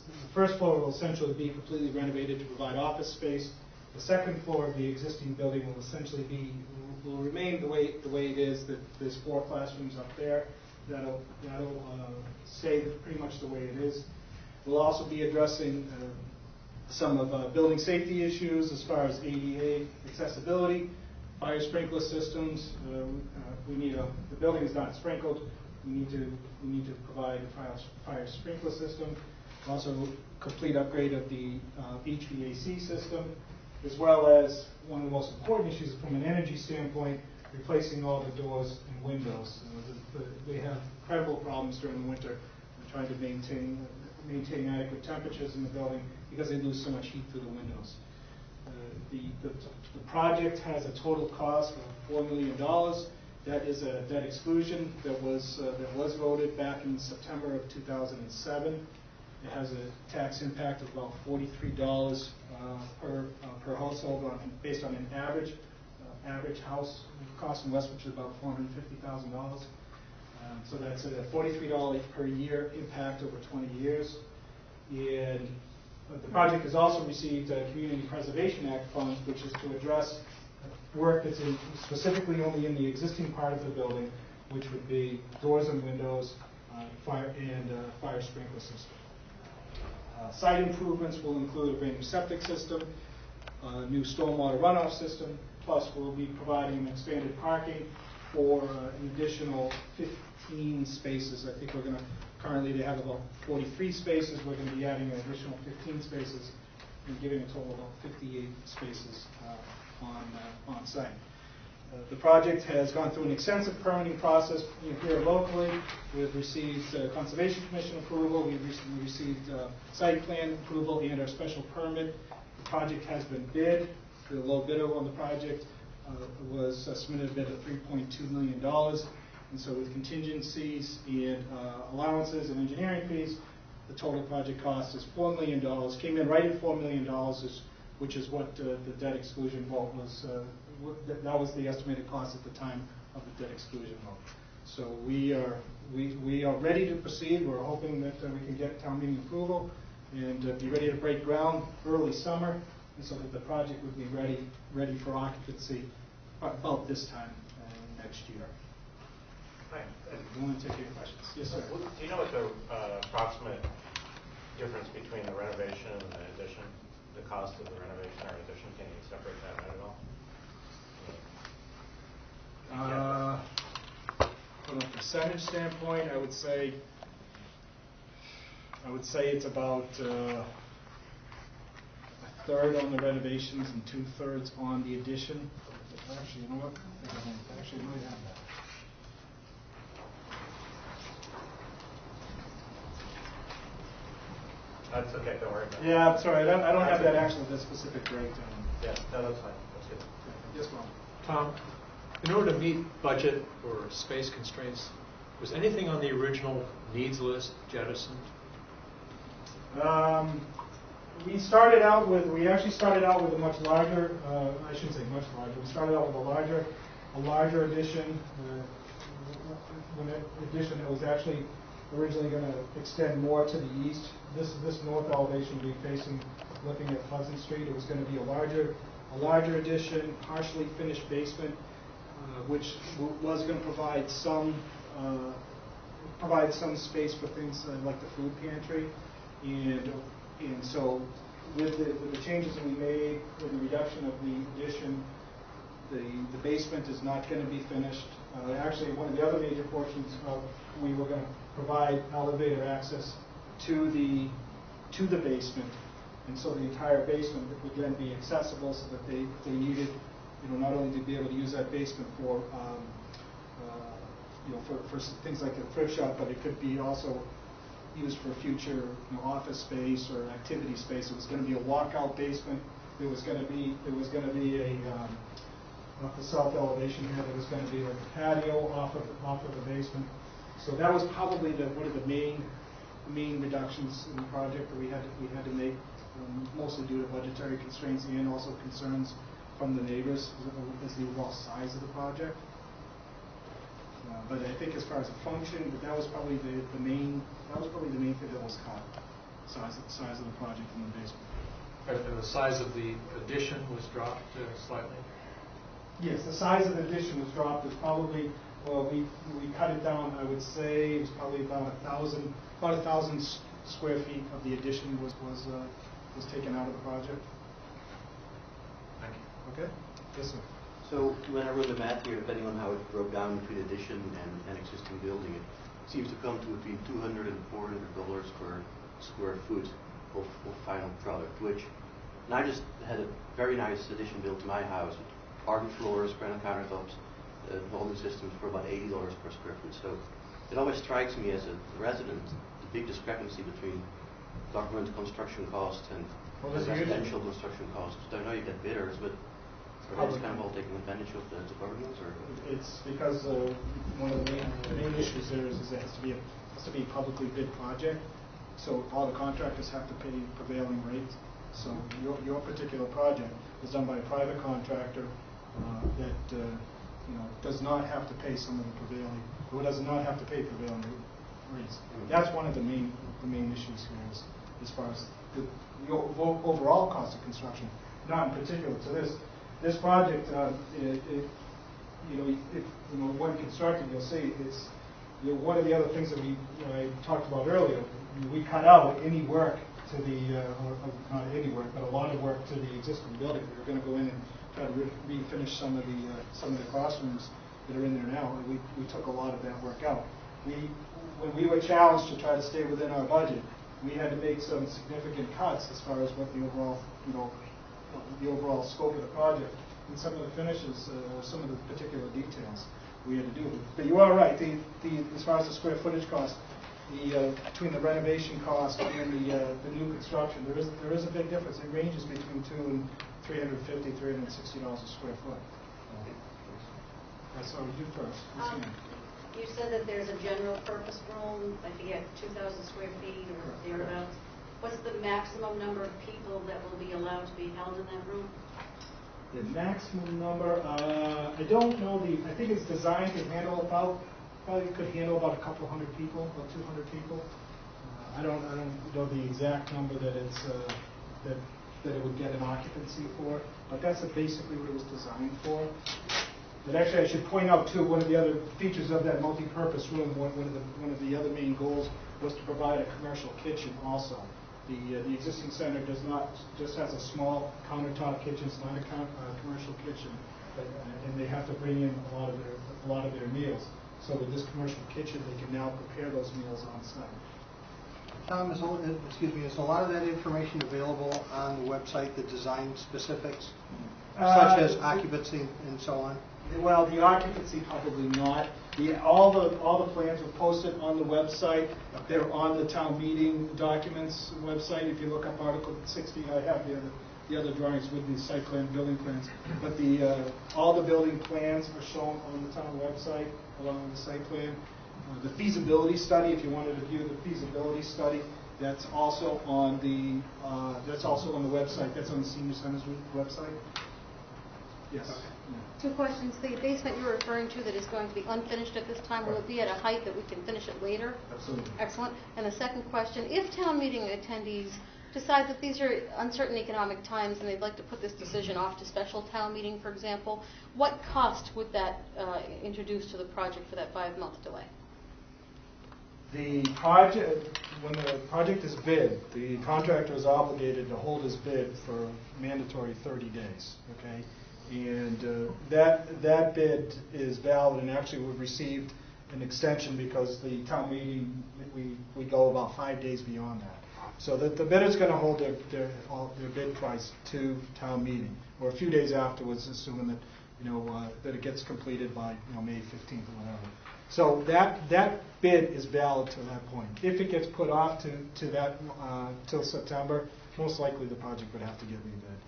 the first floor will essentially be completely renovated to provide office space. The second floor of the existing building will essentially will remain the way it is. That there's 4 classrooms up there. That'll stay pretty much the way it is. We'll also be addressing some of building safety issues as far as ADA accessibility, fire sprinkler systems. The building is not sprinkled. We need to provide a fire sprinkler system. Also, complete upgrade of the HVAC system, as well as one of the most important issues from an energy standpoint, replacing all the doors and windows. They have incredible problems during the winter trying to maintain adequate temperatures in the building because they lose so much heat through the windows. The project has a total cost of $4 million. That is a debt exclusion that was voted back in September of 2007. It has a tax impact of about $43 per household based on an average house cost in West, which is about $450,000. So that's a $43 per year impact over 20 years. And the project has also received Community Preservation Act funds, which is to address work that's specifically only in the existing part of the building, which would be doors and windows, fire sprinkler system. Site improvements will include a brand new septic system, a new stormwater runoff system, plus we'll be providing expanded parking for an additional 15 spaces. I think currently they have about 43 spaces. We're going to be adding an additional 15 spaces and giving a total of about 58 spaces on site. The project has gone through an extensive permitting process here locally. We've received Conservation Commission approval. We've recently received site plan approval and our special permit. The project has been bid. The low bidder on the project was submitted a bid of $3.2 million. And so with contingencies and allowances and engineering fees, the total project cost is $4 million. Came in right at $4 million, which is what the debt exclusion vote was. That was the estimated cost at the time of the debt exclusion vote. So we are ready to proceed. We're hoping that we can get town meeting approval and be ready to break ground early summer, and so that the project would be ready for occupancy about this time next year. Right. I want to take your questions. Yes, sir. Do you know what the approximate difference between the renovation and the addition, the cost of the renovation or addition? Can you separate that out at all? From a percentage standpoint, I would say it's about a third on the renovations and 2/3 on the addition. Actually, you know what? I actually might have that. That's okay. Don't worry about it. Yeah, I'm sorry. I don't have that actually, that specific breakdown. Yeah, no, that's fine. That's good. Yes, Ron. Tom, in order to meet budget or space constraints, was anything on the original needs list jettisoned? We actually started out with a much larger, I shouldn't say much larger, we started out with a larger addition, addition that was actually originally going to extend more to the east. This north elevation will be facing, looking at Pleasant Street. It was going to be a larger addition, partially finished basement, which was going to provide some space for things like the food pantry, and so with the changes that we made, with the reduction of the addition, the basement is not going to be finished. Actually, one of the other major portions we were going to provide elevator access to the basement, and so the entire basement would then be accessible, so that they needed, not only to be able to use that basement for for things like a thrift shop, but it could be also used for future office space or activity space. It was going to be a walkout basement. There was going to be a off the south elevation here. There was going to be like a patio off of the basement. So that was probably one of the main reductions in the project that we had to make, mostly due to budgetary constraints and also concerns from the neighbors as the overall size of the project. But I think as far as a function, that was probably the main thing that was cut. size of the project in the basement. And the size of the addition was dropped slightly? Yes, the size of the addition was dropped. It's probably, well, we cut it down, I would say, it was probably about 1,000 square feet of the addition was taken out of the project. Thank you. Okay? Yes, sir. So when I run the math here, depending on how it broke down between addition and existing building, it seems to come to between $200 and $400 per square foot of final product, which, and I just had a very nice addition built to my house, with hardwood floors, granite countertops, all new systems for about $80 per square foot. So it always strikes me as a resident, the big discrepancy between government construction costs and residential construction costs. I know you get bidders, but are they just kind of all taking advantage of the government, or? It's because one of the main issues there is it has to be a publicly bid project, so all the contractors have to pay prevailing rates. So your particular project was done by a private contractor that does not have to pay some of the prevailing, or does not have to pay prevailing rates. That's one of the main issues here, is as far as the overall cost of construction, not in particular to this. This project, when constructed, you'll see it's one of the other things that I talked about earlier. We cut out any work to the, not any work, but a lot of work to the existing building. We're going to go in and try to refinish some of the classrooms that are in there now. And we took a lot of that work out. When we were challenged to try to stay within our budget, we had to make some significant cuts as far as what the overall scope of the project and some of the finishes, some of the particular details we had to do. But you are right. As far as the square footage cost, between the renovation cost and the new construction, there is a big difference. It ranges between $200 and $350, $360 a square foot. That's what we do first. You said that there's a general purpose room, I forget, 2,000 square feet or thereabouts. What's the maximum number of people that will be allowed to be held in that room? The maximum number, I don't know I think it's designed to handle probably could handle about a couple hundred people, about 200 people. I don't know the exact number that it's that it would get an occupancy for, but that's basically what it was designed for. But actually, I should point out too, one of the other features of that multi-purpose room, one of the other main goals was to provide a commercial kitchen also. The existing center just has a small countertop kitchen. It's not a commercial kitchen, and they have to bring in a lot of their meals. So with this commercial kitchen, they can now prepare those meals on site. Tom, is a lot of that information available on the website, the design specifics, such as occupancy and so on? Well, the occupancy probably not. All the plans were posted on the website. They're on the town meeting documents website. If you look up Article 60, I have the other drawings with the site plan, building plans. But all the building plans are shown on the town website along with the site plan. The feasibility study, if you wanted to view the feasibility study, that's also on the website. That's on the Senior Center's website. Yes. Okay. Yeah. 2 questions. The basement you're referring to that is going to be unfinished at this time, will it be at a height that we can finish it later? Absolutely. Excellent. And the second question, if town meeting attendees decide that these are uncertain economic times and they'd like to put this decision off to special town meeting, for example, what cost would that introduce to the project for that 5-month delay? The project, when the project is bid, the contractor is obligated to hold his bid for mandatory 30 days, okay? And that bid is valid, and actually we've received an extension because the town meeting, we go about 5 days beyond that. So that the bidder's going to hold their bid price to town meeting, or a few days afterwards, assuming that that it gets completed by May 15th or whatever. So that bid is valid to that point. If it gets put off to that till September, most likely the project would have to get rebid.